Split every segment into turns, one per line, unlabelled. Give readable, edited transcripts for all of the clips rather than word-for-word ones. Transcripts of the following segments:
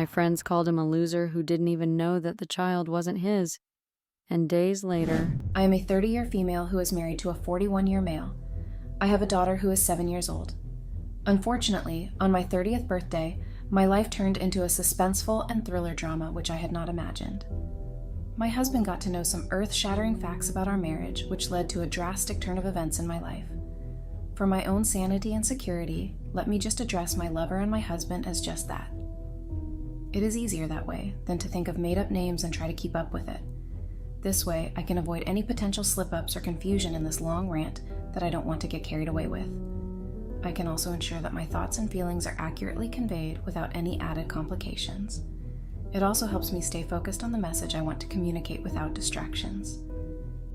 friends called him a loser who didn't even know that the child wasn't his. And days later,
I am a 30-year female who is married to a 41-year male. I have a daughter who is 7 years old. Unfortunately, on my 30th birthday, my life turned into a suspenseful and thriller drama which I had not imagined. My husband got to know some earth-shattering facts about our marriage, which led to a drastic turn of events in my life. For my own sanity and security, let me just address my lover and my husband as just that. It is easier that way than to think of made-up names and try to keep up with it. This way, I can avoid any potential slip-ups or confusion in this long rant that I don't want to get carried away with. I can also ensure that my thoughts and feelings are accurately conveyed without any added complications. It also helps me stay focused on the message I want to communicate without distractions.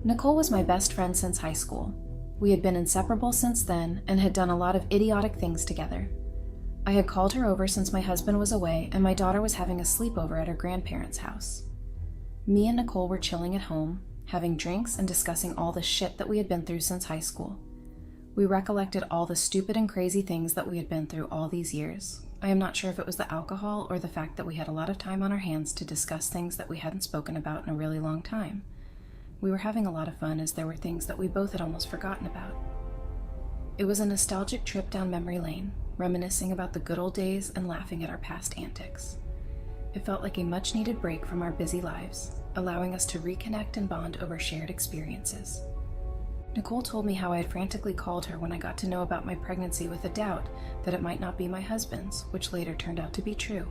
Nicole was my best friend since high school. We had been inseparable since then and had done a lot of idiotic things together. I had called her over since my husband was away and my daughter was having a sleepover at her grandparents' house. Me and Nicole were chilling at home, having drinks and discussing all the shit that we had been through since high school. We recollected all the stupid and crazy things that we had been through all these years. I am not sure if it was the alcohol or the fact that we had a lot of time on our hands to discuss things that we hadn't spoken about in a really long time. We were having a lot of fun as there were things that we both had almost forgotten about. It was a nostalgic trip down memory lane, reminiscing about the good old days and laughing at our past antics. It felt like a much-needed break from our busy lives, allowing us to reconnect and bond over shared experiences. Nicole told me how I had frantically called her when I got to know about my pregnancy with a doubt that it might not be my husband's, which later turned out to be true.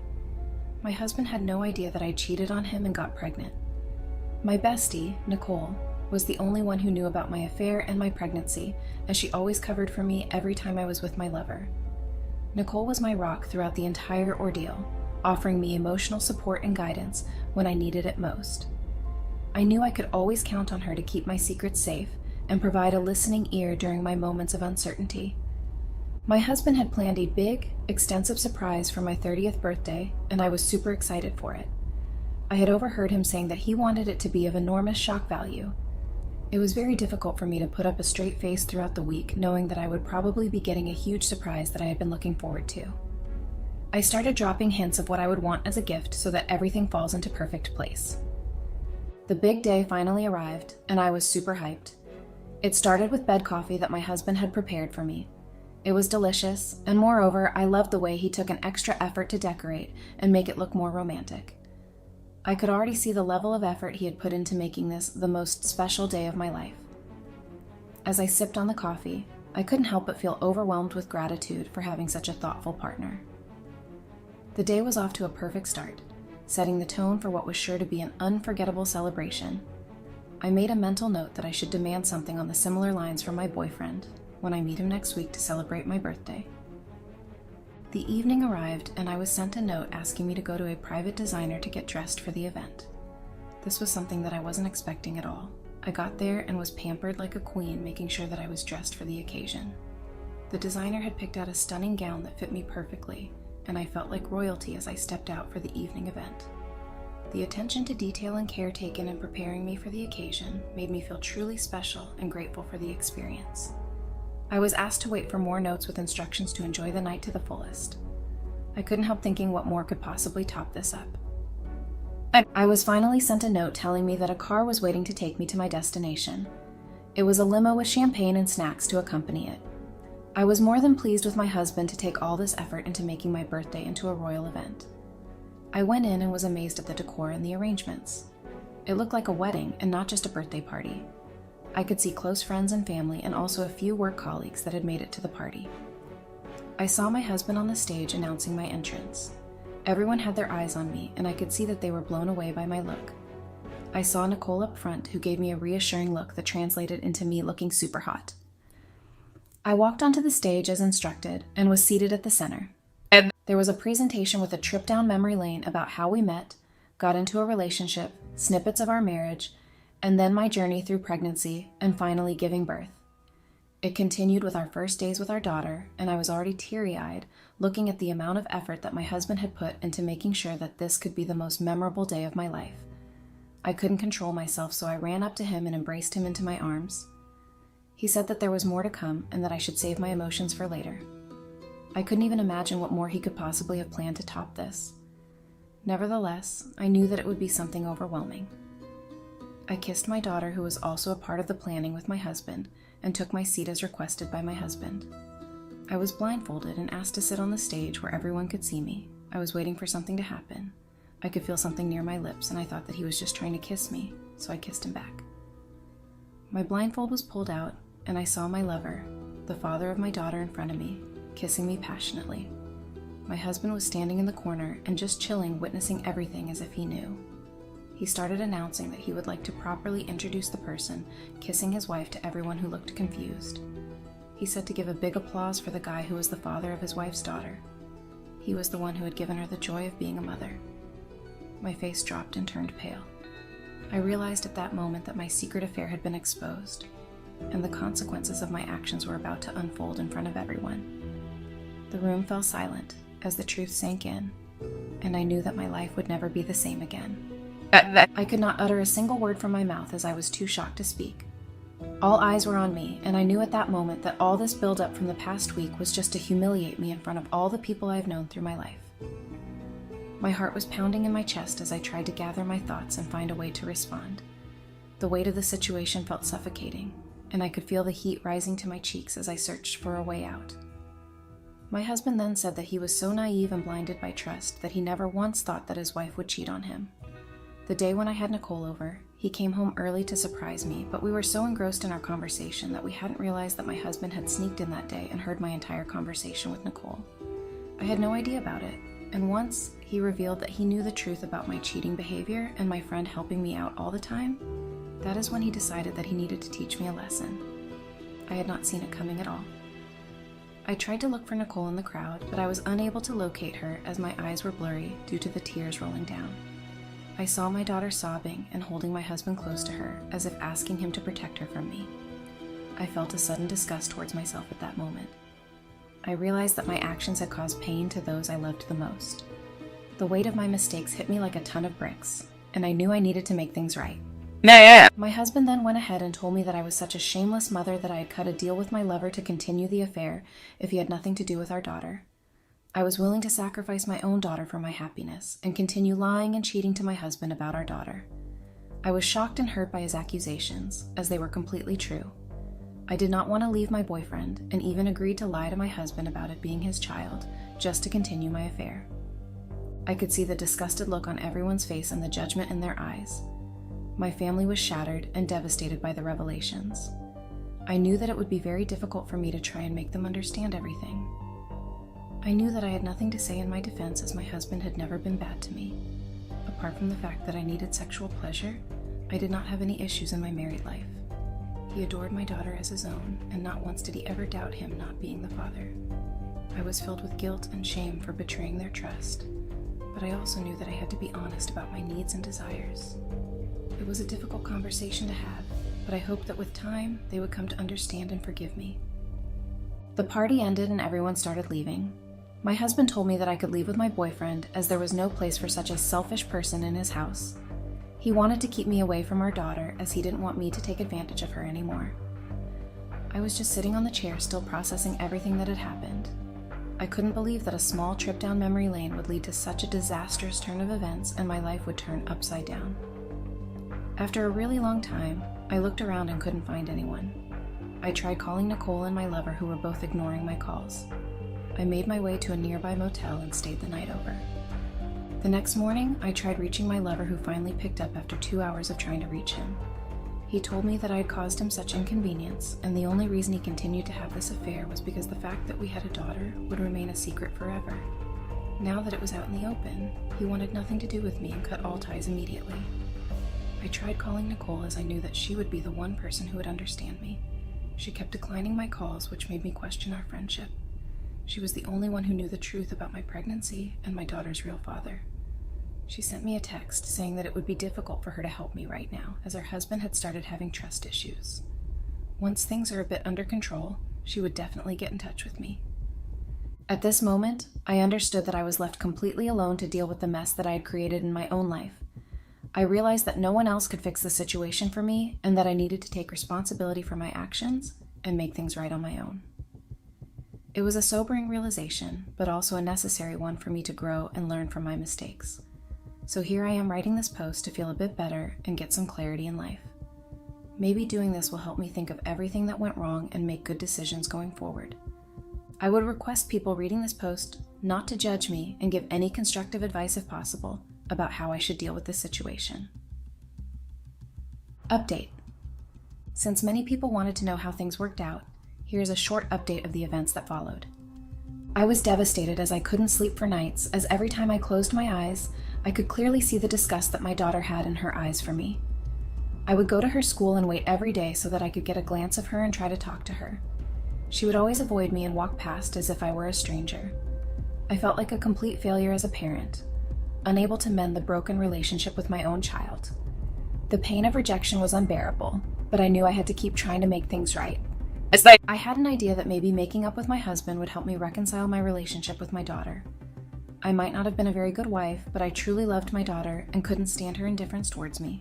My husband had no idea that I cheated on him and got pregnant. My bestie, Nicole, was the only one who knew about my affair and my pregnancy, as she always covered for me every time I was with my lover. Nicole was my rock throughout the entire ordeal, offering me emotional support and guidance when I needed it most. I knew I could always count on her to keep my secrets safe and provide a listening ear during my moments of uncertainty. My husband had planned a big, extensive surprise for my 30th birthday, and I was super excited for it. I had overheard him saying that he wanted it to be of enormous shock value. It was very difficult for me to put up a straight face throughout the week, knowing that I would probably be getting a huge surprise that I had been looking forward to. I started dropping hints of what I would want as a gift so that everything falls into perfect place. The big day finally arrived, and I was super hyped. It started with bed coffee that my husband had prepared for me. It was delicious, and moreover, I loved the way he took an extra effort to decorate and make it look more romantic. I could already see the level of effort he had put into making this the most special day of my life. As I sipped on the coffee, I couldn't help but feel overwhelmed with gratitude for having such a thoughtful partner. The day was off to a perfect start, setting the tone for what was sure to be an unforgettable celebration. I made a mental note that I should demand something on the similar lines from my boyfriend when I meet him next week to celebrate my birthday. The evening arrived and I was sent a note asking me to go to a private designer to get dressed for the event. This was something that I wasn't expecting at all. I got there and was pampered like a queen, making sure that I was dressed for the occasion. The designer had picked out a stunning gown that fit me perfectly, and I felt like royalty as I stepped out for the evening event. The attention to detail and care taken in preparing me for the occasion made me feel truly special and grateful for the experience. I was asked to wait for more notes with instructions to enjoy the night to the fullest. I couldn't help thinking what more could possibly top this up. I was finally sent a note telling me that a car was waiting to take me to my destination. It was a limo with champagne and snacks to accompany it. I was more than pleased with my husband to take all this effort into making my birthday into a royal event. I went in and was amazed at the decor and the arrangements. It looked like a wedding and not just a birthday party. I could see close friends and family and also a few work colleagues that had made it to the party. I saw my husband on the stage announcing my entrance. Everyone had their eyes on me, and I could see that they were blown away by my look. I saw Nicole up front, who gave me a reassuring look that translated into me looking super hot. I walked onto the stage as instructed and was seated at the center. There was a presentation with a trip down memory lane about how we met, got into a relationship, snippets of our marriage, and then my journey through pregnancy and finally giving birth. It continued with our first days with our daughter, and I was already teary-eyed looking at the amount of effort that my husband had put into making sure that this could be the most memorable day of my life. I couldn't control myself, so I ran up to him and embraced him into my arms. He said that there was more to come and that I should save my emotions for later. I couldn't even imagine what more he could possibly have planned to top this. Nevertheless, I knew that it would be something overwhelming. I kissed my daughter, who was also a part of the planning with my husband, and took my seat as requested by my husband. I was blindfolded and asked to sit on the stage where everyone could see me. I was waiting for something to happen. I could feel something near my lips, and I thought that he was just trying to kiss me, so I kissed him back. My blindfold was pulled out, and I saw my lover, the father of my daughter, in front of me, kissing me passionately. My husband was standing in the corner and just chilling, witnessing everything as if he knew. He started announcing that he would like to properly introduce the person kissing his wife to everyone who looked confused. He said to give a big applause for the guy who was the father of his wife's daughter. He was the one who had given her the joy of being a mother. My face dropped and turned pale. I realized at that moment that my secret affair had been exposed, and the consequences of my actions were about to unfold in front of everyone. The room fell silent as the truth sank in, and I knew that my life would never be the same again. I could not utter a single word from my mouth as I was too shocked to speak. All eyes were on me, and I knew at that moment that all this build-up from the past week was just to humiliate me in front of all the people I have known through my life. My heart was pounding in my chest as I tried to gather my thoughts and find a way to respond. The weight of the situation felt suffocating, and I could feel the heat rising to my cheeks as I searched for a way out. My husband then said that he was so naive and blinded by trust that he never once thought that his wife would cheat on him. The day when I had Nicole over, he came home early to surprise me, but we were so engrossed in our conversation that we hadn't realized that my husband had sneaked in that day and heard my entire conversation with Nicole. I had no idea about it, and once he revealed that he knew the truth about my cheating behavior and my friend helping me out all the time, that is when he decided that he needed to teach me a lesson. I had not seen it coming at all. I tried to look for Nicole in the crowd, but I was unable to locate her as my eyes were blurry due to the tears rolling down. I saw my daughter sobbing and holding my husband close to her, as if asking him to protect her from me. I felt a sudden disgust towards myself at that moment. I realized that my actions had caused pain to those I loved the most. The weight of my mistakes hit me like a ton of bricks, and I knew I needed to make things right. My husband then went ahead and told me that I was such a shameless mother that I had cut a deal with my lover to continue the affair if he had nothing to do with our daughter. I was willing to sacrifice my own daughter for my happiness and continue lying and cheating to my husband about our daughter. I was shocked and hurt by his accusations, as they were completely true. I did not want to leave my boyfriend and even agreed to lie to my husband about it being his child, just to continue my affair. I could see the disgusted look on everyone's face and the judgment in their eyes. My family was shattered and devastated by the revelations. I knew that it would be very difficult for me to try and make them understand everything. I knew that I had nothing to say in my defense, as my husband had never been bad to me. Apart from the fact that I needed sexual pleasure, I did not have any issues in my married life. He adored my daughter as his own, and not once did he ever doubt him not being the father. I was filled with guilt and shame for betraying their trust, but I also knew that I had to be honest about my needs and desires. It was a difficult conversation to have, but I hoped that with time, they would come to understand and forgive me. The party ended and everyone started leaving. My husband told me that I could leave with my boyfriend, as there was no place for such a selfish person in his house. He wanted to keep me away from our daughter, as he didn't want me to take advantage of her anymore. I was just sitting on the chair, still processing everything that had happened. I couldn't believe that a small trip down memory lane would lead to such a disastrous turn of events and my life would turn upside down. After a really long time, I looked around and couldn't find anyone. I tried calling Nicole and my lover, who were both ignoring my calls. I made my way to a nearby motel and stayed the night over. The next morning, I tried reaching my lover, who finally picked up after 2 hours of trying to reach him. He told me that I had caused him such inconvenience, and the only reason he continued to have this affair was because the fact that we had a daughter would remain a secret forever. Now that it was out in the open, he wanted nothing to do with me and cut all ties immediately. I tried calling Nicole, as I knew that she would be the one person who would understand me. She kept declining my calls, which made me question our friendship. She was the only one who knew the truth about my pregnancy and my daughter's real father. She sent me a text saying that it would be difficult for her to help me right now, as her husband had started having trust issues. Once things are a bit under control, she would definitely get in touch with me. At this moment, I understood that I was left completely alone to deal with the mess that I had created in my own life. I realized that no one else could fix the situation for me, and that I needed to take responsibility for my actions and make things right on my own. It was a sobering realization, but also a necessary one for me to grow and learn from my mistakes. So here I am writing this post to feel a bit better and get some clarity in life. Maybe doing this will help me think of everything that went wrong and make good decisions going forward. I would request people reading this post not to judge me and give any constructive advice if possible about how I should deal with this situation. Update. Since many people wanted to know how things worked out, here's a short update of the events that followed. I was devastated as I couldn't sleep for nights, as every time I closed my eyes, I could clearly see the disgust that my daughter had in her eyes for me. I would go to her school and wait every day so that I could get a glance of her and try to talk to her. She would always avoid me and walk past as if I were a stranger. I felt like a complete failure as a parent, unable to mend the broken relationship with my own child. The pain of rejection was unbearable, but I knew I had to keep trying to make things right. I had an idea that maybe making up with my husband would help me reconcile my relationship with my daughter. I might not have been a very good wife, but I truly loved my daughter and couldn't stand her indifference towards me.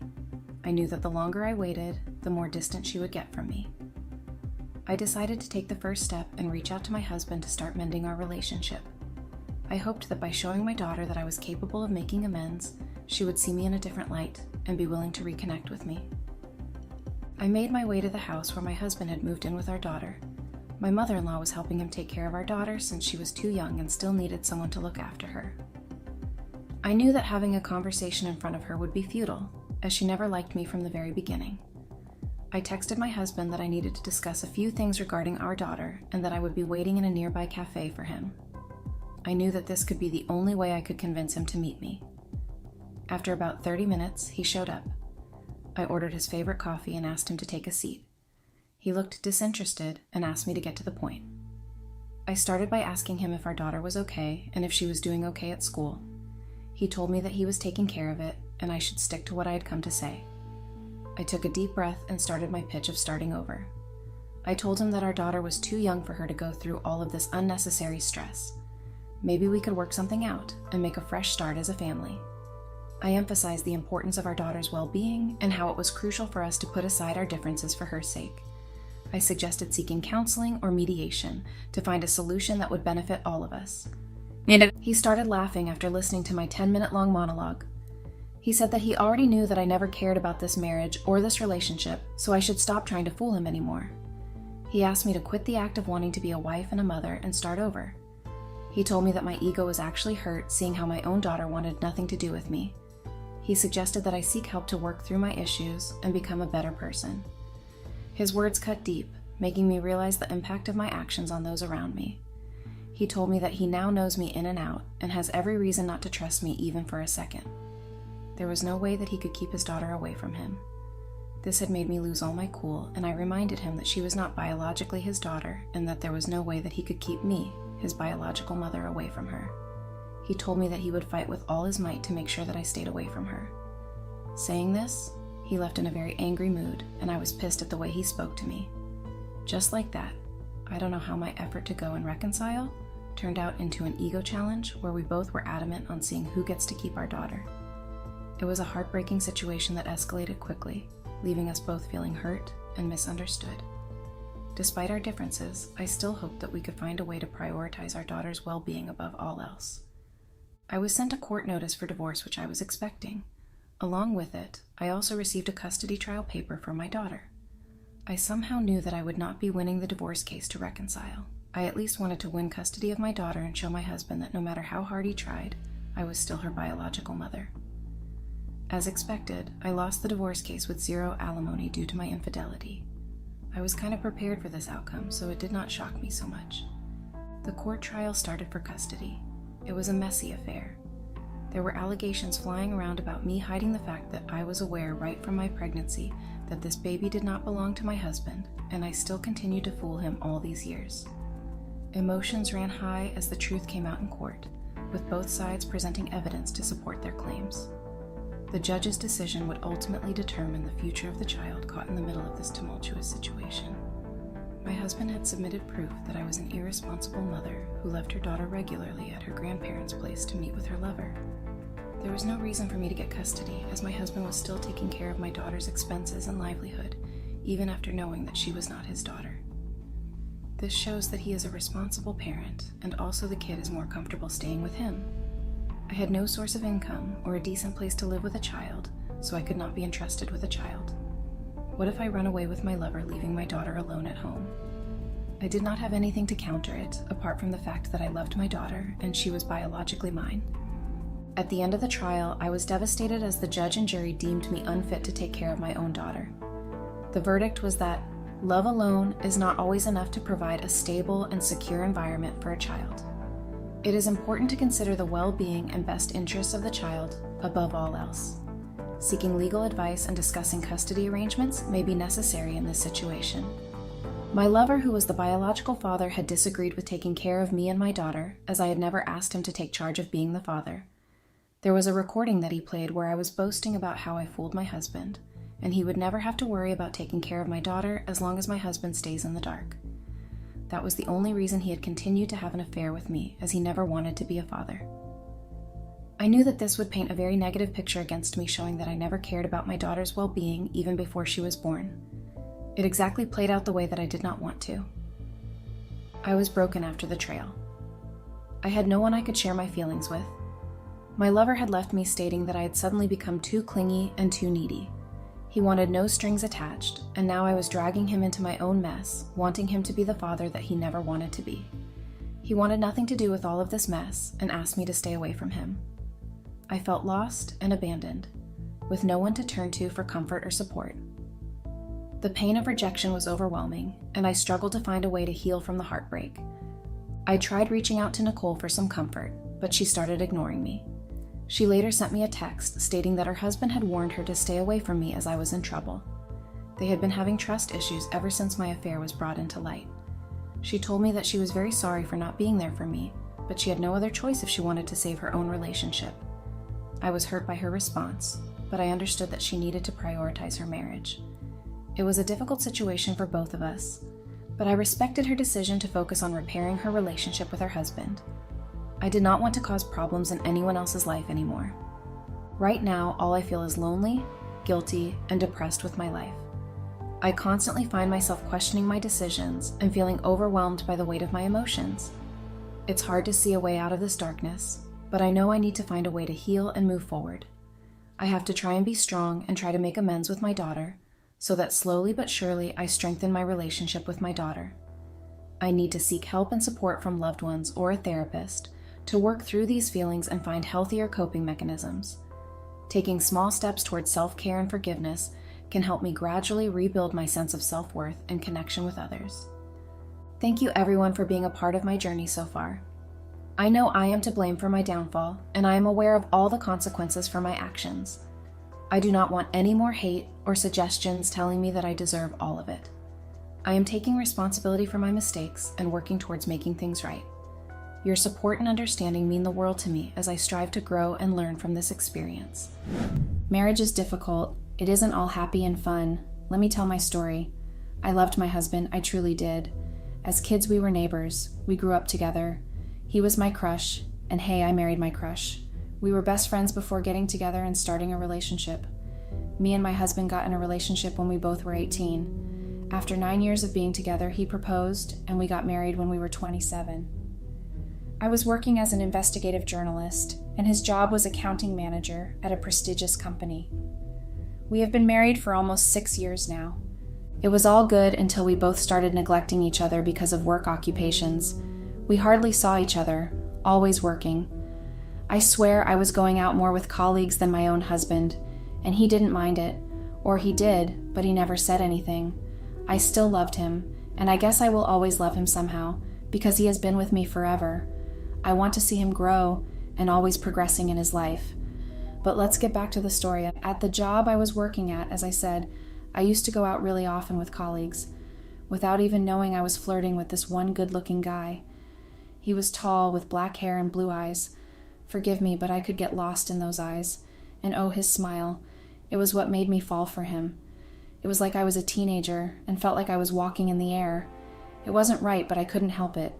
I knew that the longer I waited, the more distant she would get from me. I decided to take the first step and reach out to my husband to start mending our relationship. I hoped that by showing my daughter that I was capable of making amends, she would see me in a different light and be willing to reconnect with me. I made my way to the house where my husband had moved in with our daughter. My mother-in-law was helping him take care of our daughter since she was too young and still needed someone to look after her. I knew that having a conversation in front of her would be futile, as she never liked me from the very beginning. I texted my husband that I needed to discuss a few things regarding our daughter and that I would be waiting in a nearby cafe for him. I knew that this could be the only way I could convince him to meet me. After about 30 minutes, he showed up. I ordered his favorite coffee and asked him to take a seat. He looked disinterested and asked me to get to the point. I started by asking him if our daughter was okay and if she was doing okay at school. He told me that he was taking care of it and I should stick to what I had come to say. I took a deep breath and started my pitch of starting over. I told him that our daughter was too young for her to go through all of this unnecessary stress. Maybe we could work something out and make a fresh start as a family. I emphasized the importance of our daughter's well-being and how it was crucial for us to put aside our differences for her sake. I suggested seeking counseling or mediation to find a solution that would benefit all of us. He started laughing after listening to my 10-minute-long monologue. He said that he already knew that I never cared about this marriage or this relationship, so I should stop trying to fool him anymore. He asked me to quit the act of wanting to be a wife and a mother and start over. He told me that my ego was actually hurt seeing how my own daughter wanted nothing to do with me. He suggested that I seek help to work through my issues and become a better person. His words cut deep, making me realize the impact of my actions on those around me. He told me that he now knows me in and out and has every reason not to trust me even for a second. There was no way that he could keep his daughter away from him. This had made me lose all my cool, and I reminded him that she was not biologically his daughter and that there was no way that he could keep me, his biological mother, away from her. He told me that he would fight with all his might to make sure that I stayed away from her. Saying this, he left in a very angry mood, and I was pissed at the way he spoke to me. Just like that, I don't know how my effort to go and reconcile turned out into an ego challenge where we both were adamant on seeing who gets to keep our daughter. It was a heartbreaking situation that escalated quickly, leaving us both feeling hurt and misunderstood. Despite our differences, I still hoped that we could find a way to prioritize our daughter's well-being above all else. I was sent a court notice for divorce, which I was expecting. Along with it, I also received a custody trial paper for my daughter. I somehow knew that I would not be winning the divorce case to reconcile. I at least wanted to win custody of my daughter and show my husband that no matter how hard he tried, I was still her biological mother. As expected, I lost the divorce case with zero alimony due to my infidelity. I was kind of prepared for this outcome, so it did not shock me so much. The court trial started for custody. It was a messy affair. There were allegations flying around about me hiding the fact that I was aware right from my pregnancy that this baby did not belong to my husband, and I still continued to fool him all these years. Emotions ran high as the truth came out in court, with both sides presenting evidence to support their claims. The judge's decision would ultimately determine the future of the child caught in the middle of this tumultuous situation. My husband had submitted proof that I was an irresponsible mother who left her daughter regularly at her grandparents' place to meet with her lover. There was no reason for me to get custody, as my husband was still taking care of my daughter's expenses and livelihood, even after knowing that she was not his daughter. This shows that he is a responsible parent, and also the kid is more comfortable staying with him. I had no source of income or a decent place to live with a child, so I could not be entrusted with a child. What if I run away with my lover, leaving my daughter alone at home? I did not have anything to counter it, apart from the fact that I loved my daughter and she was biologically mine. At the end of the trial, I was devastated as the judge and jury deemed me unfit to take care of my own daughter. The verdict was that love alone is not always enough to provide a stable and secure environment for a child. It is important to consider the well-being and best interests of the child above all else. Seeking legal advice and discussing custody arrangements may be necessary in this situation. My lover, who was the biological father, had disagreed with taking care of me and my daughter, as I had never asked him to take charge of being the father. There was a recording that he played where I was boasting about how I fooled my husband, and he would never have to worry about taking care of my daughter as long as my husband stays in the dark. That was the only reason he had continued to have an affair with me, as he never wanted to be a father. I knew that this would paint a very negative picture against me, showing that I never cared about my daughter's well-being even before she was born. It exactly played out the way that I did not want to. I was broken after the trial. I had no one I could share my feelings with. My lover had left me, stating that I had suddenly become too clingy and too needy. He wanted no strings attached, and now I was dragging him into my own mess, wanting him to be the father that he never wanted to be. He wanted nothing to do with all of this mess and asked me to stay away from him. I felt lost and abandoned, with no one to turn to for comfort or support. The pain of rejection was overwhelming, and I struggled to find a way to heal from the heartbreak. I tried reaching out to Nicole for some comfort, but she started ignoring me. She later sent me a text stating that her husband had warned her to stay away from me as I was in trouble. They had been having trust issues ever since my affair was brought into light. She told me that she was very sorry for not being there for me, but she had no other choice if she wanted to save her own relationship. I was hurt by her response, but I understood that she needed to prioritize her marriage. It was a difficult situation for both of us, but I respected her decision to focus on repairing her relationship with her husband. I did not want to cause problems in anyone else's life anymore. Right now, all I feel is lonely, guilty, and depressed with my life. I constantly find myself questioning my decisions and feeling overwhelmed by the weight of my emotions. It's hard to see a way out of this darkness, but I know I need to find a way to heal and move forward. I have to try and be strong and try to make amends with my daughter, so that slowly but surely I strengthen my relationship with my daughter. I need to seek help and support from loved ones or a therapist to work through these feelings and find healthier coping mechanisms. Taking small steps towards self-care and forgiveness can help me gradually rebuild my sense of self-worth and connection with others. Thank you everyone for being a part of my journey so far. I know I am to blame for my downfall, and I am aware of all the consequences for my actions. I do not want any more hate or suggestions telling me that I deserve all of it. I am taking responsibility for my mistakes and working towards making things right. Your support and understanding mean the world to me as I strive to grow and learn from this experience. Marriage is difficult. It isn't all happy and fun. Let me tell my story. I loved my husband, I truly did. As kids, we were neighbors. We grew up together. He was my crush, and hey, I married my crush. We were best friends before getting together and starting a relationship. Me and my husband got in a relationship when we both were 18. After 9 years of being together, he proposed, and we got married when we were 27. I was working as an investigative journalist, and his job was accounting manager at a prestigious company. We have been married for almost 6 years now. It was all good until we both started neglecting each other because of work occupations. We hardly saw each other, always working. I swear I was going out more with colleagues than my own husband, and he didn't mind it. Or he did, but he never said anything. I still loved him, and I guess I will always love him somehow, because he has been with me forever. I want to see him grow and always progressing in his life. But let's get back to the story. At the job I was working at, as I said, I used to go out really often with colleagues, without even knowing I was flirting with this one good-looking guy. He was tall, with black hair and blue eyes. Forgive me, but I could get lost in those eyes. And oh, his smile. It was what made me fall for him. It was like I was a teenager and felt like I was walking in the air. It wasn't right, but I couldn't help it.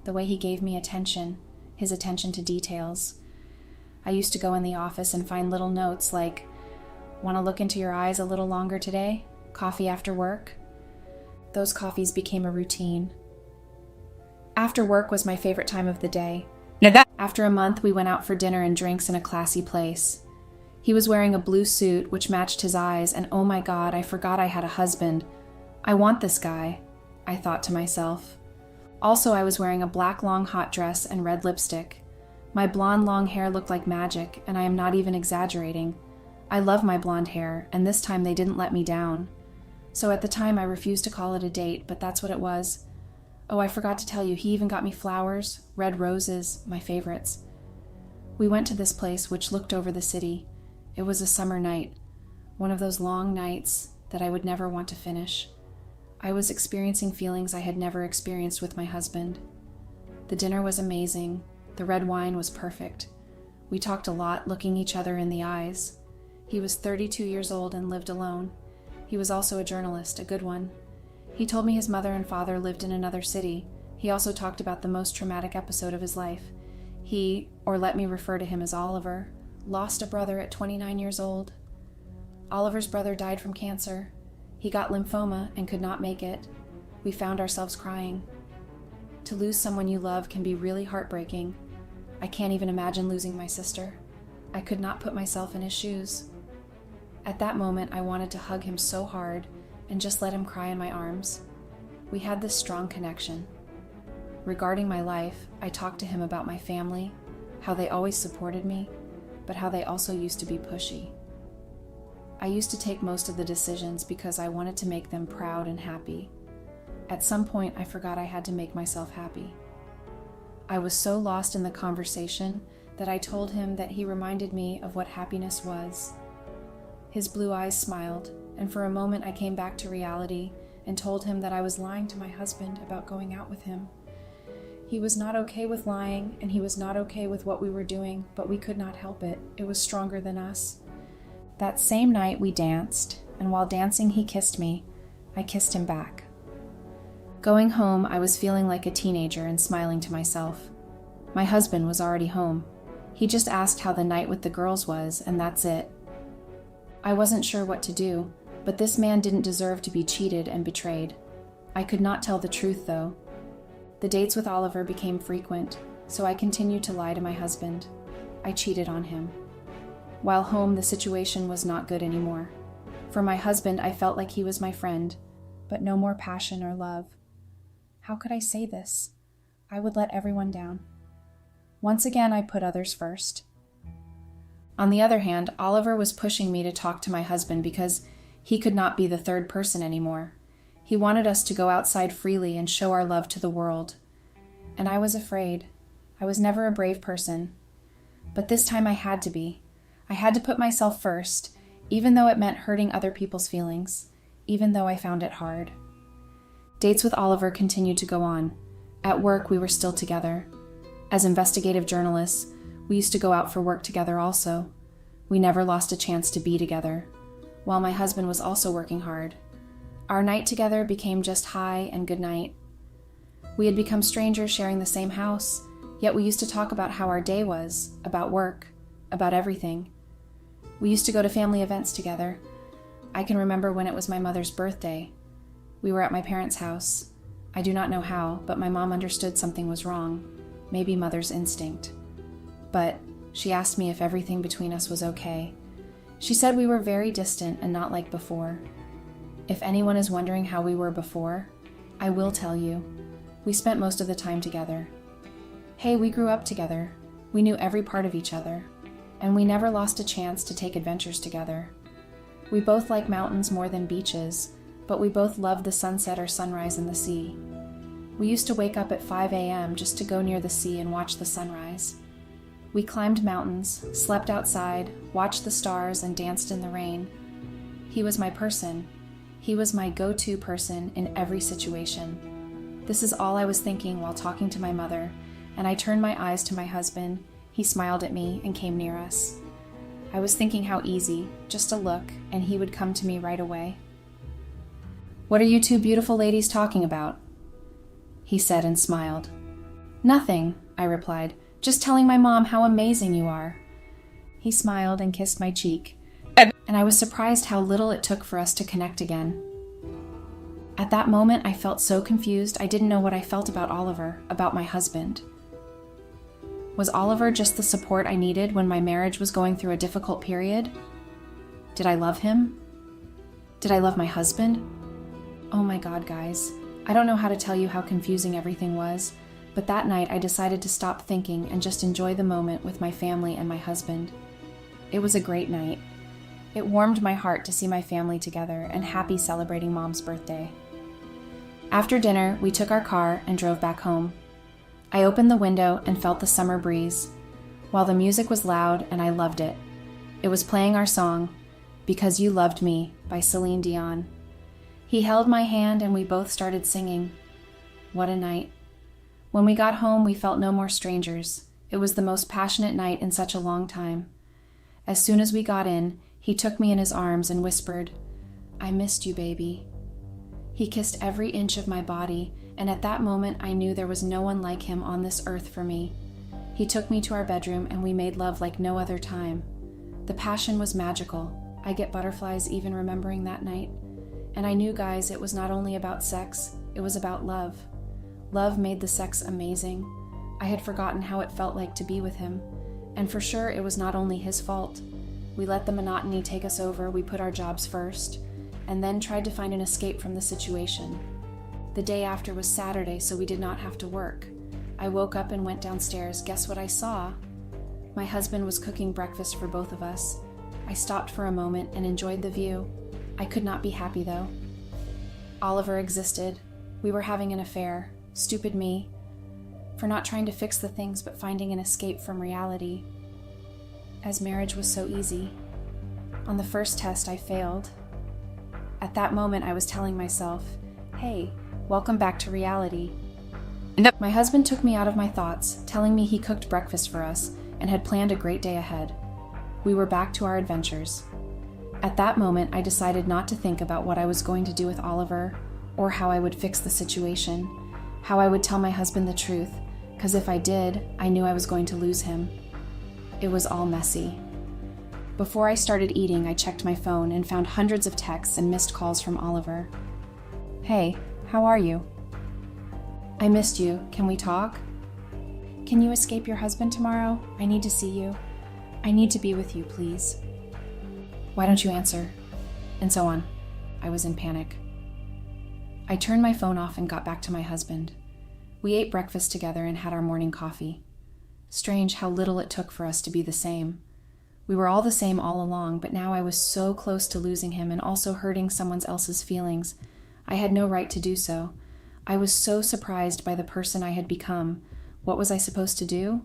The way he gave me attention, his attention to details. I used to go in the office and find little notes like, "Want to look into your eyes a little longer today? Coffee after work?" Those coffees became a routine. After work was my favorite time of the day. After a month, we went out for dinner and drinks in a classy place. He was wearing a blue suit which matched his eyes, and oh my God, I forgot I had a husband. I want this guy, I thought to myself. Also, I was wearing a black long hot dress and red lipstick. My blonde long hair looked like magic, and I am not even exaggerating. I love my blonde hair, and this time they didn't let me down. So at the time I refused to call it a date, but that's what it was. Oh, I forgot to tell you, he even got me flowers, red roses, my favorites. We went to this place which looked over the city. It was a summer night, one of those long nights that I would never want to finish. I was experiencing feelings I had never experienced with my husband. The dinner was amazing. The red wine was perfect. We talked a lot, looking each other in the eyes. He was 32 years old and lived alone. He was also a journalist, a good one. He told me his mother and father lived in another city. He also talked about the most traumatic episode of his life. He, or let me refer to him as Oliver, lost a brother at 29 years old. Oliver's brother died from cancer. He got lymphoma and could not make it. We found ourselves crying. To lose someone you love can be really heartbreaking. I can't even imagine losing my sister. I could not put myself in his shoes. At that moment, I wanted to hug him so hard and just let him cry in my arms. We had this strong connection. Regarding my life, I talked to him about my family, how they always supported me, but how they also used to be pushy. I used to take most of the decisions because I wanted to make them proud and happy. At some point, I forgot I had to make myself happy. I was so lost in the conversation that I told him that he reminded me of what happiness was. His blue eyes smiled, and for a moment I came back to reality and told him that I was lying to my husband about going out with him. He was not okay with lying, and he was not okay with what we were doing, but we could not help it. It was stronger than us. That same night we danced, and while dancing he kissed me. I kissed him back. Going home, I was feeling like a teenager and smiling to myself. My husband was already home. He just asked how the night with the girls was, and that's it. I wasn't sure what to do, but this man didn't deserve to be cheated and betrayed. I could not tell the truth, though. The dates with Oliver became frequent, so I continued to lie to my husband. I cheated on him. While home, the situation was not good anymore. For my husband, I felt like he was my friend, but no more passion or love. How could I say this? I would let everyone down. Once again, I put others first. On the other hand, Oliver was pushing me to talk to my husband because he could not be the third person anymore. He wanted us to go outside freely and show our love to the world. And I was afraid. I was never a brave person. But this time I had to be. I had to put myself first, even though it meant hurting other people's feelings, even though I found it hard. Dates with Oliver continued to go on. At work, we were still together. As investigative journalists, we used to go out for work together also. We never lost a chance to be together, while my husband was also working hard. Our night together became just hi and good night. We had become strangers sharing the same house, yet we used to talk about how our day was, about work, about everything. We used to go to family events together. I can remember when it was my mother's birthday. We were at my parents' house. I do not know how, but my mom understood something was wrong, maybe mother's instinct. But she asked me if everything between us was okay. She said we were very distant and not like before. If anyone is wondering how we were before, I will tell you. We spent most of the time together. Hey, we grew up together. We knew every part of each other. And we never lost a chance to take adventures together. We both like mountains more than beaches, but we both loved the sunset or sunrise in the sea. We used to wake up at 5 a.m. just to go near the sea and watch the sunrise. We climbed mountains, slept outside, watched the stars, and danced in the rain. He was my person. He was my go-to person in every situation. This is all I was thinking while talking to my mother, and I turned my eyes to my husband. He smiled at me and came near us. I was thinking how easy, just a look, and he would come to me right away. "What are you two beautiful ladies talking about?" he said and smiled. "Nothing," I replied. "Just telling my mom how amazing you are." He smiled and kissed my cheek, and I was surprised how little it took for us to connect again. At that moment, I felt so confused I didn't know what I felt about Oliver, about my husband. Was Oliver just the support I needed when my marriage was going through a difficult period? Did I love him? Did I love my husband? Oh my God, guys. I don't know how to tell you how confusing everything was, but that night I decided to stop thinking and just enjoy the moment with my family and my husband. It was a great night. It warmed my heart to see my family together and happy celebrating Mom's birthday. After dinner, we took our car and drove back home. I opened the window and felt the summer breeze, while the music was loud and I loved it. It was playing our song, Because You Loved Me by Celine Dion. He held my hand and we both started singing. What a night. When we got home, we felt no more strangers. It was the most passionate night in such a long time. As soon as we got in, he took me in his arms and whispered, "I missed you, baby." He kissed every inch of my body, and at that moment I knew there was no one like him on this earth for me. He took me to our bedroom and we made love like no other time. The passion was magical. I get butterflies even remembering that night. And I knew, guys, it was not only about sex, it was about love. Love made the sex amazing. I had forgotten how it felt like to be with him. And for sure, it was not only his fault. We let the monotony take us over, we put our jobs first, and then tried to find an escape from the situation. The day after was Saturday, so we did not have to work. I woke up and went downstairs. Guess what I saw? My husband was cooking breakfast for both of us. I stopped for a moment and enjoyed the view. I could not be happy, though. Oliver existed. We were having an affair. Stupid me. For not trying to fix the things but finding an escape from reality. As marriage was so easy. On the first test, I failed. At that moment, I was telling myself, hey, welcome back to reality. My husband took me out of my thoughts, telling me he cooked breakfast for us and had planned a great day ahead. We were back to our adventures. At that moment, I decided not to think about what I was going to do with Oliver or how I would fix the situation, how I would tell my husband the truth, because if I did, I knew I was going to lose him. It was all messy. Before I started eating, I checked my phone and found hundreds of texts and missed calls from Oliver. Hey, how are you? I missed you. Can we talk? Can you escape your husband tomorrow? I need to see you. I need to be with you, please. Why don't you answer? And so on. I was in panic. I turned my phone off and got back to my husband. We ate breakfast together and had our morning coffee. Strange how little it took for us to be the same. We were all the same all along, but now I was so close to losing him and also hurting someone else's feelings. I had no right to do so. I was so surprised by the person I had become. What was I supposed to do?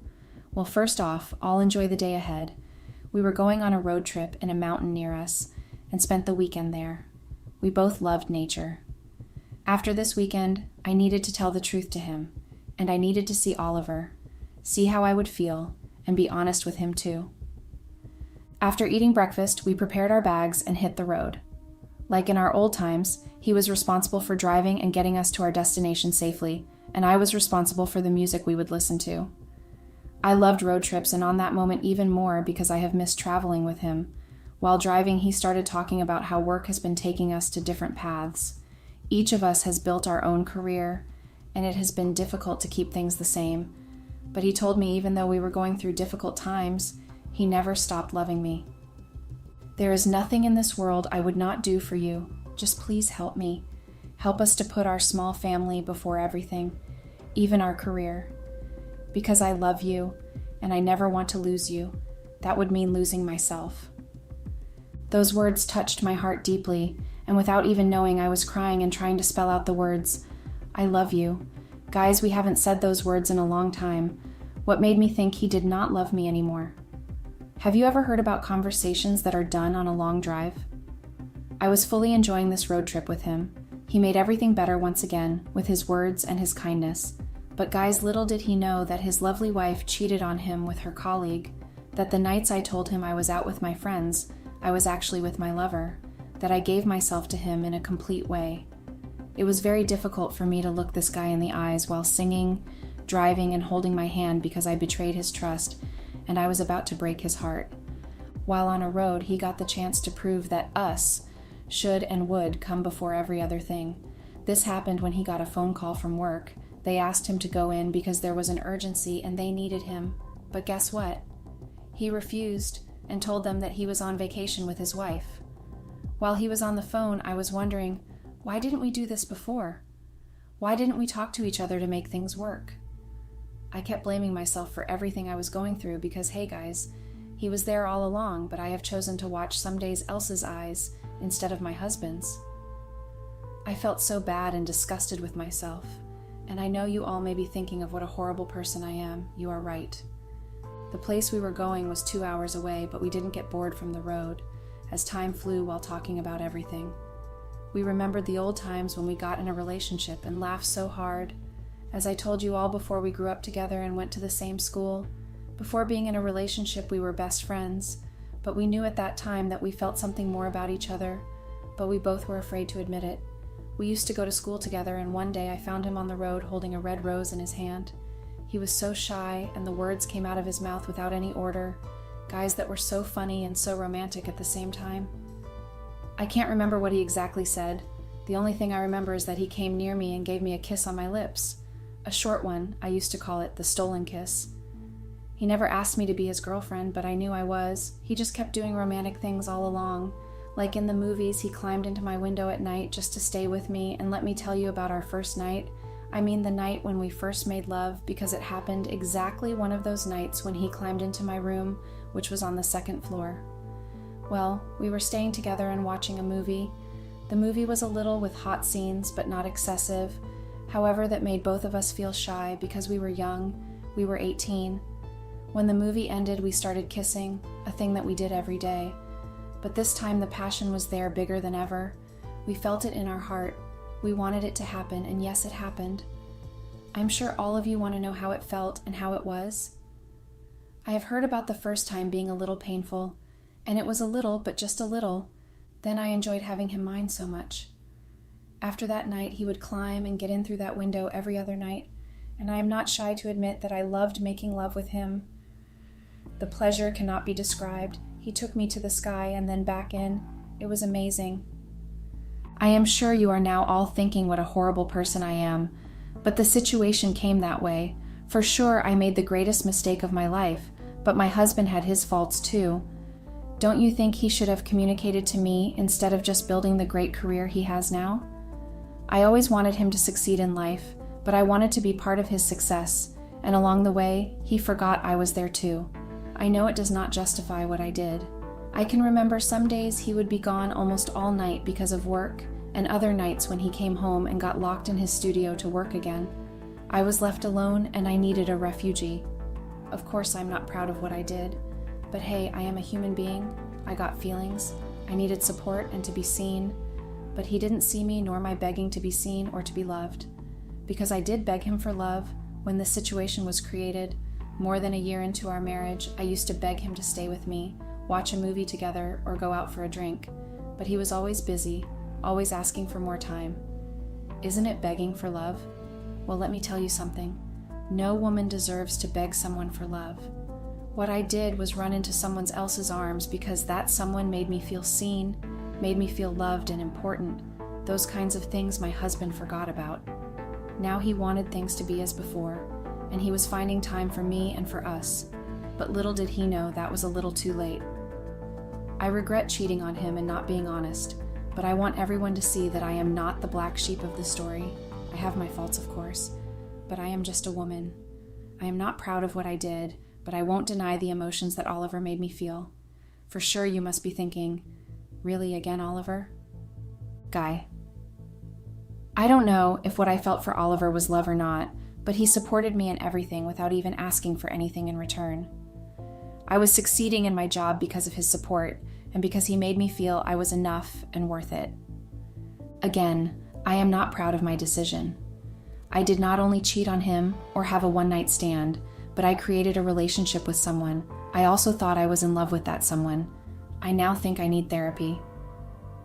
Well, first off, I'll enjoy the day ahead. We were going on a road trip in a mountain near us and spent the weekend there. We both loved nature. After this weekend, I needed to tell the truth to him, and I needed to see Oliver, see how I would feel, and be honest with him too. After eating breakfast, we prepared our bags and hit the road. Like in our old times, he was responsible for driving and getting us to our destination safely, and I was responsible for the music we would listen to. I loved road trips, and on that moment even more because I have missed traveling with him. While driving, he started talking about how work has been taking us to different paths. Each of us has built our own career, and it has been difficult to keep things the same. But he told me even though we were going through difficult times, he never stopped loving me. There is nothing in this world I would not do for you. Just please help me. Help us to put our small family before everything, even our career. Because I love you, and I never want to lose you. That would mean losing myself. Those words touched my heart deeply, and without even knowing, I was crying and trying to spell out the words, I love you. Guys, we haven't said those words in a long time. What made me think he did not love me anymore? Have you ever heard about conversations that are done on a long drive? I was fully enjoying this road trip with him. He made everything better once again, with his words and his kindness. But guys, little did he know that his lovely wife cheated on him with her colleague, that the nights I told him I was out with my friends, I was actually with my lover, that I gave myself to him in a complete way. It was very difficult for me to look this guy in the eyes while singing, driving, and holding my hand because I betrayed his trust, and I was about to break his heart. While on a road, he got the chance to prove that us should and would come before every other thing. This happened when he got a phone call from work. They asked him to go in because there was an urgency and they needed him. But guess what? He refused and told them that he was on vacation with his wife. While he was on the phone, I was wondering, why didn't we do this before? Why didn't we talk to each other to make things work? I kept blaming myself for everything I was going through because, hey guys, he was there all along, but I have chosen to watch some days Elsa's eyes instead of my husband's. I felt so bad and disgusted with myself, and I know you all may be thinking of what a horrible person I am. You are right. The place we were going was 2 hours away, but we didn't get bored from the road, as time flew while talking about everything. We remembered the old times when we got in a relationship and laughed so hard. As I told you all before, we grew up together and went to the same school. Before being in a relationship, we were best friends, but we knew at that time that we felt something more about each other, but we both were afraid to admit it. We used to go to school together, and one day I found him on the road holding a red rose in his hand. He was so shy, and the words came out of his mouth without any order, guys that were so funny and so romantic at the same time. I can't remember what he exactly said. The only thing I remember is that he came near me and gave me a kiss on my lips. A short one. I used to call it the stolen kiss. He never asked me to be his girlfriend, but I knew I was. He just kept doing romantic things all along. Like in the movies, he climbed into my window at night just to stay with me and let me tell you about our first night. I mean the night when we first made love, because it happened exactly one of those nights when he climbed into my room, which was on the second floor. Well, we were staying together and watching a movie. The movie was a little with hot scenes, but not excessive. However, that made both of us feel shy because we were young. We were 18. When the movie ended, we started kissing, a thing that we did every day. But this time the passion was there, bigger than ever. We felt it in our heart. We wanted it to happen, and yes, it happened. I'm sure all of you want to know how it felt and how it was. I have heard about the first time being a little painful, and it was a little, but just a little. Then I enjoyed having him mine so much. After that night, he would climb and get in through that window every other night, and I am not shy to admit that I loved making love with him. The pleasure cannot be described. He took me to the sky and then back in. It was amazing. I am sure you are now all thinking what a horrible person I am, but the situation came that way. For sure, I made the greatest mistake of my life, but my husband had his faults too. Don't you think he should have communicated to me instead of just building the great career he has now? I always wanted him to succeed in life, but I wanted to be part of his success, and along the way, he forgot I was there too. I know it does not justify what I did. I can remember some days he would be gone almost all night because of work, and other nights when he came home and got locked in his studio to work again. I was left alone and I needed a refugee. Of course, I'm not proud of what I did, but hey, I am a human being. I got feelings. I needed support and to be seen, but he didn't see me nor my begging to be seen or to be loved. Because I did beg him for love when this situation was created. More than a year into our marriage, I used to beg him to stay with me, watch a movie together, or go out for a drink, but he was always busy, always asking for more time. Isn't it begging for love? Well, let me tell you something. No woman deserves to beg someone for love. What I did was run into someone else's arms because that someone made me feel seen, made me feel loved and important. Those kinds of things my husband forgot about. Now he wanted things to be as before, and he was finding time for me and for us. But little did he know that was a little too late. I regret cheating on him and not being honest, but I want everyone to see that I am not the black sheep of the story. I have my faults, of course, but I am just a woman. I am not proud of what I did, but I won't deny the emotions that Oliver made me feel. For sure you must be thinking, really again, Oliver? Guy. I don't know if what I felt for Oliver was love or not, but he supported me in everything without even asking for anything in return. I was succeeding in my job because of his support and because he made me feel I was enough and worth it. Again, I am not proud of my decision. I did not only cheat on him or have a one-night stand, but I created a relationship with someone. I also thought I was in love with that someone. I now think I need therapy.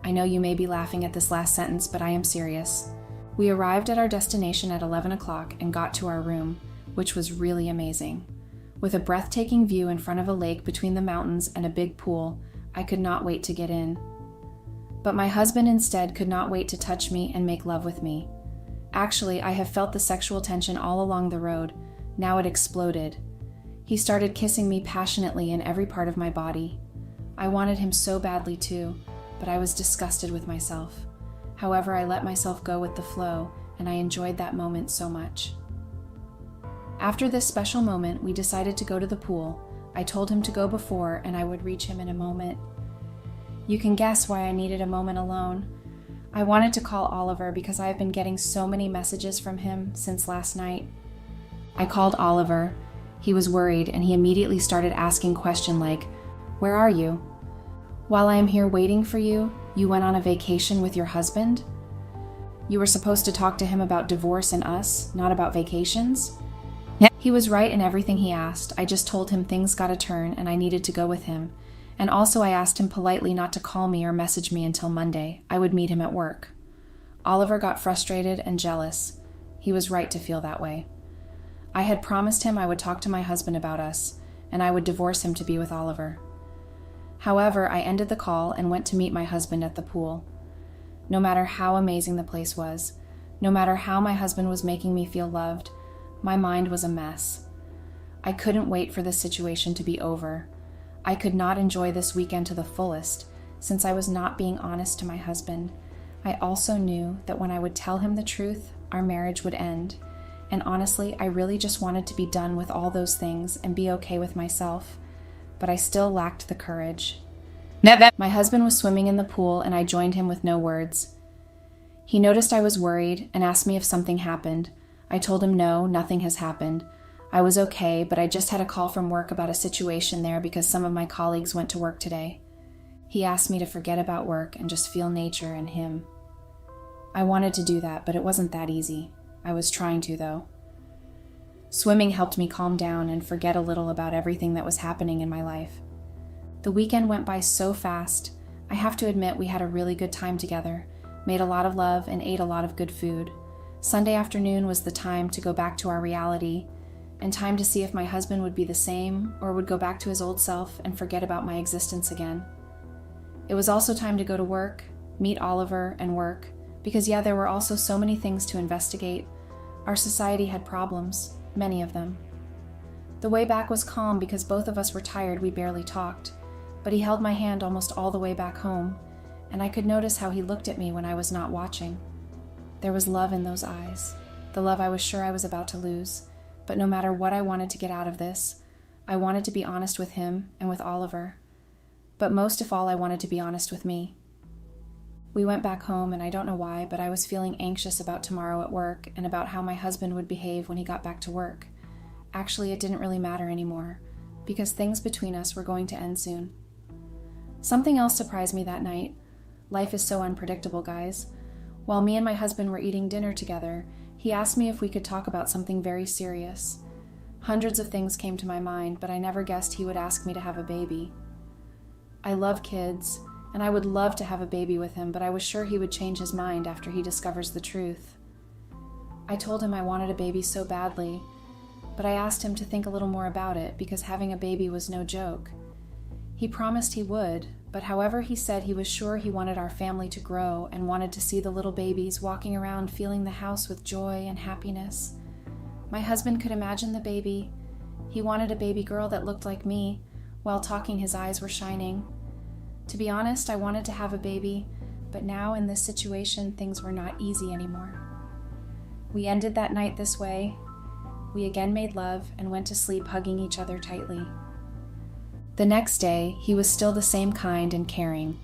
I know you may be laughing at this last sentence, but I am serious. We arrived at our destination at 11 o'clock and got to our room, which was really amazing. With a breathtaking view in front of a lake between the mountains and a big pool, I could not wait to get in. But my husband instead could not wait to touch me and make love with me. Actually, I have felt the sexual tension all along the road. Now it exploded. He started kissing me passionately in every part of my body. I wanted him so badly too, but I was disgusted with myself. However, I let myself go with the flow, and I enjoyed that moment so much. After this special moment, we decided to go to the pool. I told him to go before, and I would reach him in a moment. You can guess why I needed a moment alone. I wanted to call Oliver because I have been getting so many messages from him since last night. I called Oliver. He was worried, and he immediately started asking questions like, "Where are you? While I am here waiting for you, you went on a vacation with your husband? You were supposed to talk to him about divorce and us, not about vacations?" He was right in everything he asked. I just told him things got a turn and I needed to go with him. And also I asked him politely not to call me or message me until Monday. I would meet him at work. Oliver got frustrated and jealous. He was right to feel that way. I had promised him I would talk to my husband about us, and I would divorce him to be with Oliver. However, I ended the call and went to meet my husband at the pool. No matter how amazing the place was, no matter how my husband was making me feel loved, my mind was a mess. I couldn't wait for this situation to be over. I could not enjoy this weekend to the fullest, since I was not being honest to my husband. I also knew that when I would tell him the truth, our marriage would end. And honestly, I really just wanted to be done with all those things and be okay with myself. But I still lacked the courage. My husband was swimming in the pool, and I joined him with no words. He noticed I was worried and asked me if something happened. I told him no, nothing has happened. I was okay, but I just had a call from work about a situation there because some of my colleagues went to work today. He asked me to forget about work and just feel nature and him. I wanted to do that, but it wasn't that easy. I was trying to, though. Swimming helped me calm down and forget a little about everything that was happening in my life. The weekend went by so fast. I have to admit we had a really good time together, made a lot of love, and ate a lot of good food. Sunday afternoon was the time to go back to our reality, and time to see if my husband would be the same or would go back to his old self and forget about my existence again. It was also time to go to work, meet Oliver, and work, because there were also so many things to investigate. Our society had problems, many of them. The way back was calm because both of us were tired. We barely talked, but he held my hand almost all the way back home, and I could notice how he looked at me when I was not watching. There was love in those eyes, the love I was sure I was about to lose, but no matter what I wanted to get out of this, I wanted to be honest with him and with Oliver. But most of all, I wanted to be honest with me. We went back home, and I don't know why, but I was feeling anxious about tomorrow at work and about how my husband would behave when he got back to work. Actually, it didn't really matter anymore, because things between us were going to end soon. Something else surprised me that night. Life is so unpredictable, guys. While me and my husband were eating dinner together, he asked me if we could talk about something very serious. Hundreds of things came to my mind, but I never guessed he would ask me to have a baby. I love kids, and I would love to have a baby with him, but I was sure he would change his mind after he discovers the truth. I told him I wanted a baby so badly, but I asked him to think a little more about it because having a baby was no joke. He promised he would, but however he said he was sure he wanted our family to grow and wanted to see the little babies walking around filling the house with joy and happiness. My husband could imagine the baby. He wanted a baby girl that looked like me. While talking, his eyes were shining. To be honest, I wanted to have a baby, but now in this situation, things were not easy anymore. We ended that night this way. We again made love and went to sleep hugging each other tightly. The next day, he was still the same kind and caring.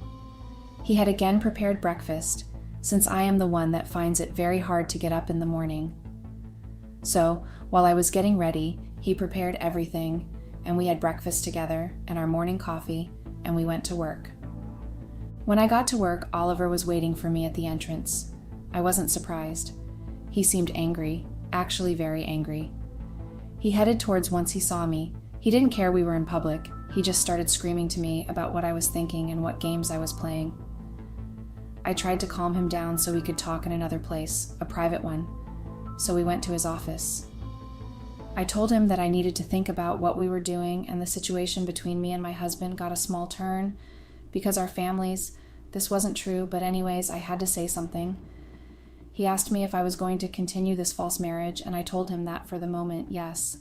He had again prepared breakfast, since I am the one that finds it very hard to get up in the morning. So, while I was getting ready, he prepared everything, and we had breakfast together and our morning coffee, and we went to work. When I got to work, Oliver was waiting for me at the entrance. I wasn't surprised. He seemed angry, actually very angry. He headed towards once he saw me. He didn't care we were in public. He just started screaming to me about what I was thinking and what games I was playing. I tried to calm him down so we could talk in another place, a private one, so we went to his office. I told him that I needed to think about what we were doing, and the situation between me and my husband got a small turn because our families, this wasn't true, but anyways, I had to say something. He asked me if I was going to continue this false marriage, and I told him that for the moment, yes.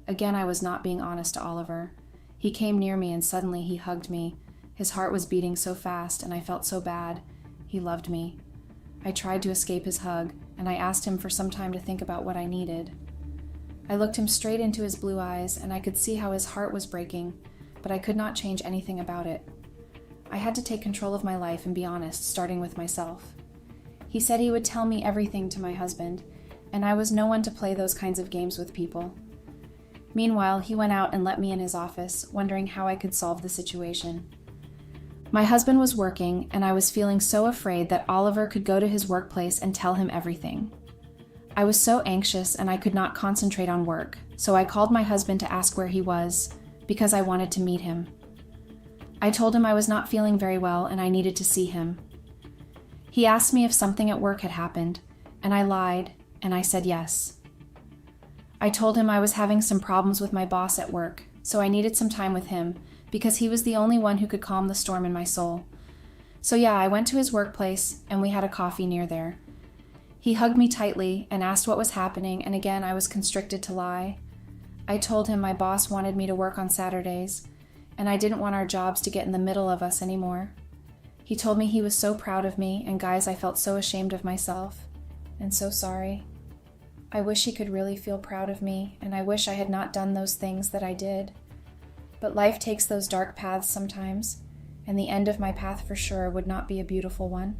Again, I was not being honest to Oliver. He came near me and suddenly he hugged me. His heart was beating so fast and I felt so bad. He loved me. I tried to escape his hug and I asked him for some time to think about what I needed. I looked him straight into his blue eyes and I could see how his heart was breaking, but I could not change anything about it. I had to take control of my life and be honest, starting with myself. He said he would tell me everything to my husband, and I was no one to play those kinds of games with people. Meanwhile, he went out and let me in his office, wondering how I could solve the situation. My husband was working, and I was feeling so afraid that Oliver could go to his workplace and tell him everything. I was so anxious and I could not concentrate on work, so I called my husband to ask where he was, because I wanted to meet him. I told him I was not feeling very well and I needed to see him. He asked me if something at work had happened, and I lied, and I said yes. I told him I was having some problems with my boss at work, so I needed some time with him, because he was the only one who could calm the storm in my soul. So yeah, I went to his workplace, and we had a coffee near there. He hugged me tightly and asked what was happening, and again I was constricted to lie. I told him my boss wanted me to work on Saturdays, and I didn't want our jobs to get in the middle of us anymore. He told me he was so proud of me, and guys, I felt so ashamed of myself, and so sorry. I wish he could really feel proud of me, and I wish I had not done those things that I did. But life takes those dark paths sometimes, and the end of my path for sure would not be a beautiful one.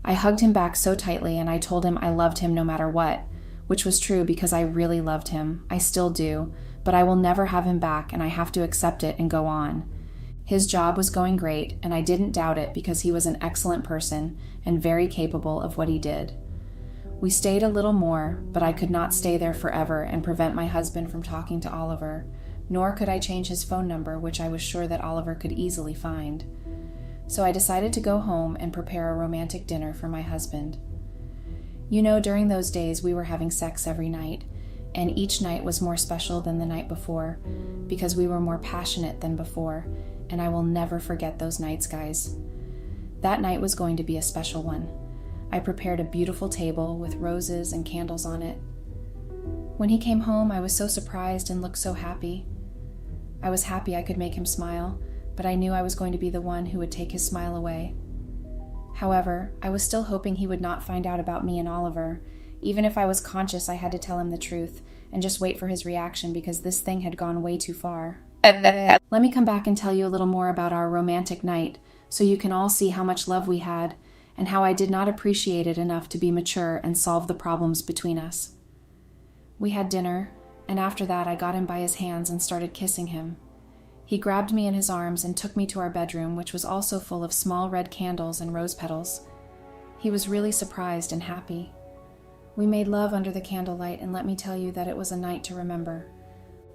I hugged him back so tightly, and I told him I loved him no matter what, which was true because I really loved him. I still do, but I will never have him back, and I have to accept it and go on. His job was going great, and I didn't doubt it because he was an excellent person and very capable of what he did. We stayed a little more, but I could not stay there forever and prevent my husband from talking to Oliver, nor could I change his phone number, which I was sure that Oliver could easily find. So I decided to go home and prepare a romantic dinner for my husband. You know, during those days we were having sex every night, and each night was more special than the night before, because we were more passionate than before, and I will never forget those nights, guys. That night was going to be a special one. I prepared a beautiful table with roses and candles on it. When he came home, I was so surprised and looked so happy. I was happy I could make him smile, but I knew I was going to be the one who would take his smile away. However, I was still hoping he would not find out about me and Oliver. Even if I was conscious, I had to tell him the truth and just wait for his reaction because this thing had gone way too far. Let me come back and tell you a little more about our romantic night so you can all see how much love we had and how I did not appreciate it enough to be mature and solve the problems between us. We had dinner, and after that I got him by his hands and started kissing him. He grabbed me in his arms and took me to our bedroom, which was also full of small red candles and rose petals. He was really surprised and happy. We made love under the candlelight, and let me tell you that it was a night to remember.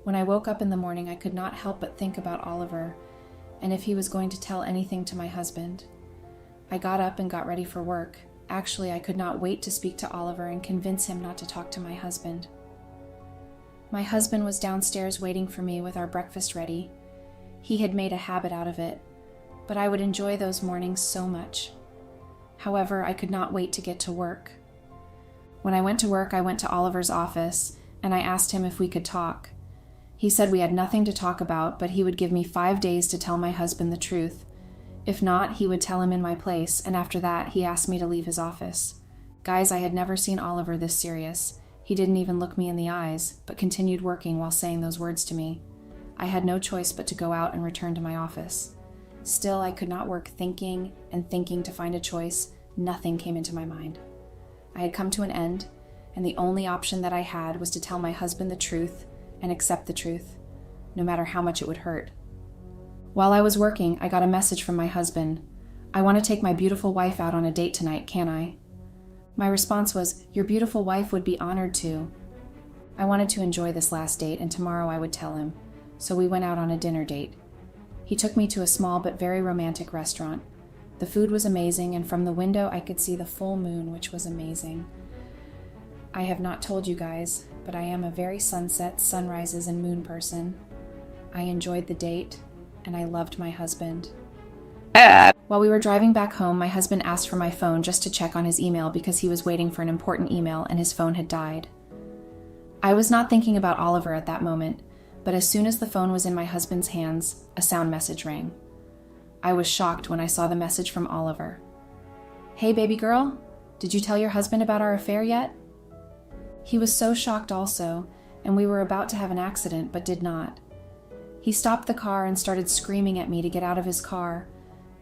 When I woke up in the morning, I could not help but think about Oliver, and if he was going to tell anything to my husband. I got up and got ready for work. Actually, I could not wait to speak to Oliver and convince him not to talk to my husband. My husband was downstairs waiting for me with our breakfast ready. He had made a habit out of it, but I would enjoy those mornings so much. However, I could not wait to get to work. When I went to work, I went to Oliver's office, and I asked him if we could talk. He said we had nothing to talk about, but he would give me 5 days to tell my husband the truth. If not, he would tell him in my place, and after that, he asked me to leave his office. Guys, I had never seen Oliver this serious. He didn't even look me in the eyes, but continued working while saying those words to me. I had no choice but to go out and return to my office. Still, I could not work thinking and thinking to find a choice. Nothing came into my mind. I had come to an end, and the only option that I had was to tell my husband the truth and accept the truth, no matter how much it would hurt. While I was working, I got a message from my husband. "I want to take my beautiful wife out on a date tonight, can I?" My response was, "Your beautiful wife would be honored to." I wanted to enjoy this last date, and tomorrow I would tell him. So we went out on a dinner date. He took me to a small but very romantic restaurant. The food was amazing, and from the window I could see the full moon, which was amazing. I have not told you guys, but I am a very sunsets, sunrises, and moon person. I enjoyed the date, and I loved my husband. While we were driving back home, my husband asked for my phone just to check on his email because he was waiting for an important email and his phone had died. I was not thinking about Oliver at that moment, but as soon as the phone was in my husband's hands, a sound message rang. I was shocked when I saw the message from Oliver. "Hey, baby girl, did you tell your husband about our affair yet?" He was so shocked also, and we were about to have an accident, but did not. He stopped the car and started screaming at me to get out of his car.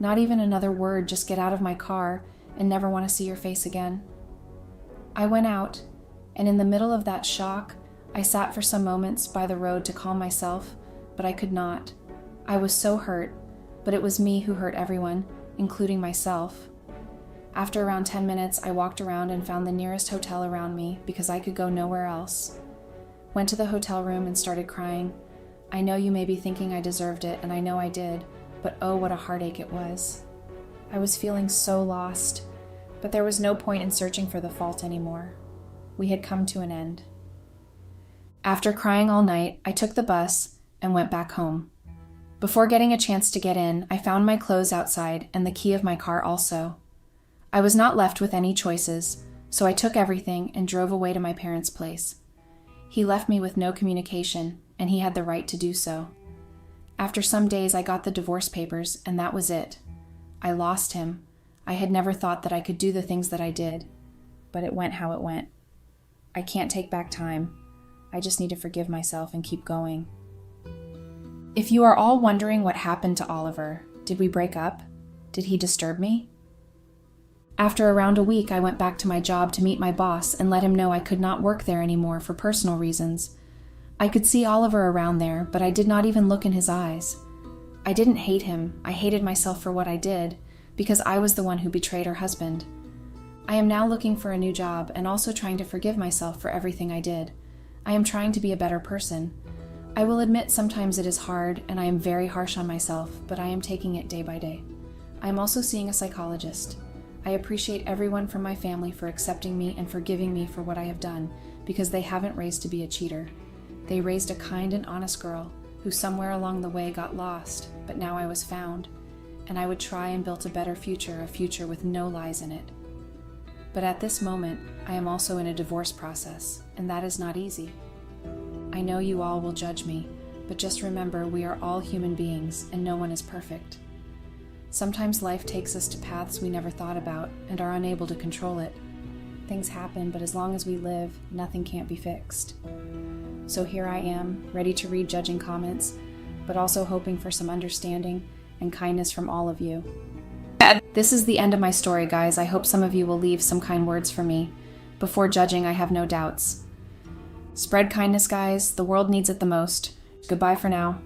Not even another word, just get out of my car and never want to see your face again. I went out, and in the middle of that shock, I sat for some moments by the road to calm myself, but I could not. I was so hurt, but it was me who hurt everyone, including myself. After around 10 minutes, I walked around and found the nearest hotel around me because I could go nowhere else. Went to the hotel room and started crying. I know you may be thinking I deserved it, and I know I did, but oh, what a heartache it was. I was feeling so lost, but there was no point in searching for the fault anymore. We had come to an end. After crying all night, I took the bus and went back home. Before getting a chance to get in, I found my clothes outside and the key of my car also. I was not left with any choices, so I took everything and drove away to my parents' place. He left me with no communication, and he had the right to do so. After some days, I got the divorce papers, and that was it. I lost him. I had never thought that I could do the things that I did, but it went how it went. I can't take back time. I just need to forgive myself and keep going. If you are all wondering what happened to Oliver, did we break up? Did he disturb me? After around a week, I went back to my job to meet my boss and let him know I could not work there anymore for personal reasons. I could see Oliver around there, but I did not even look in his eyes. I didn't hate him. I hated myself for what I did, because I was the one who betrayed her husband. I am now looking for a new job and also trying to forgive myself for everything I did. I am trying to be a better person. I will admit sometimes it is hard and I am very harsh on myself, but I am taking it day by day. I am also seeing a psychologist. I appreciate everyone from my family for accepting me and forgiving me for what I have done, because they haven't raised to be a cheater. They raised a kind and honest girl who somewhere along the way got lost, but now I was found, and I would try and build a better future, a future with no lies in it. But at this moment, I am also in a divorce process, and that is not easy. I know you all will judge me, but just remember we are all human beings and no one is perfect. Sometimes life takes us to paths we never thought about and are unable to control it. Things happen, but as long as we live, nothing can't be fixed. So here I am, ready to read judging comments, but also hoping for some understanding and kindness from all of you. This is the end of my story, guys. I hope some of you will leave some kind words for me. Before judging, I have no doubts. Spread kindness, guys. The world needs it the most. Goodbye for now.